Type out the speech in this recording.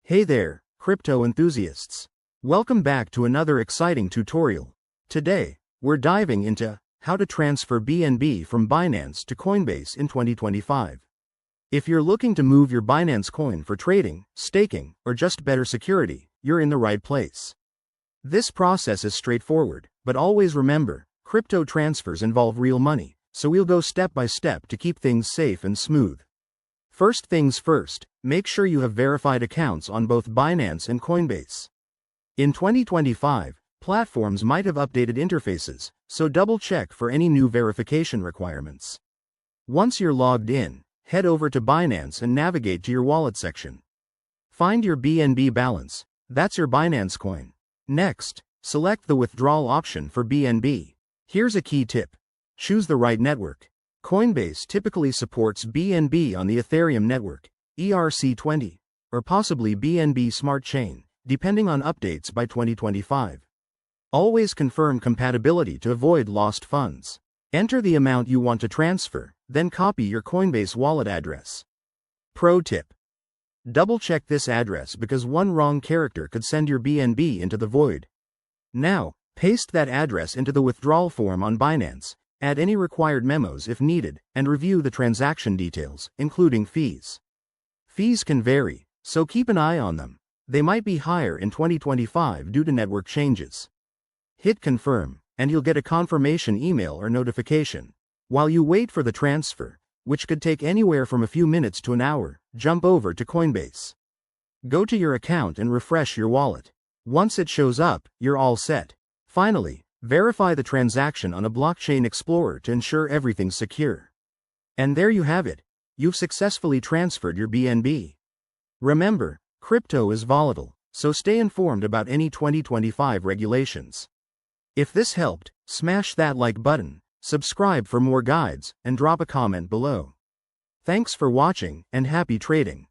Hey there, crypto enthusiasts. Welcome back to another exciting tutorial. Today, we're diving into how to transfer BNB from Binance to Coinbase in 2025. If you're looking to move your Binance coin for trading, staking, or just better security, you're in the right place. This process is straightforward, but always remember, crypto transfers involve real money, so we'll go step by step to keep things safe and smooth. First things first, make sure you have verified accounts on both Binance and Coinbase. In 2025, platforms might have updated interfaces, so double-check for any new verification requirements. Once you're logged in, head over to Binance and navigate to your wallet section. Find your BNB balance, that's your Binance coin. Next, select the withdrawal option for BNB. Here's a key tip. Choose the right network. Coinbase typically supports BNB on the Ethereum network, ERC20, or possibly BNB Smart Chain, depending on updates by 2025. Always confirm compatibility to avoid lost funds. Enter the amount you want to transfer, then copy your Coinbase wallet address. Pro tip. Double-check this address because one wrong character could send your BNB into the void. Now, paste that address into the withdrawal form on Binance. Add any required memos if needed, and review the transaction details, including fees. Fees can vary, so keep an eye on them. They might be higher in 2025 due to network changes. Hit confirm, and you'll get a confirmation email or notification. While you wait for the transfer, which could take anywhere from a few minutes to an hour, jump over to Coinbase. Go to your account and refresh your wallet. Once it shows up, you're all set. Finally, verify the transaction on a blockchain explorer to ensure everything's secure. And there you have it. You've successfully transferred your BNB. Remember, crypto is volatile, so stay informed about any 2025 regulations. If this helped, smash that like button, subscribe for more guides, and drop a comment below. Thanks for watching, and happy trading.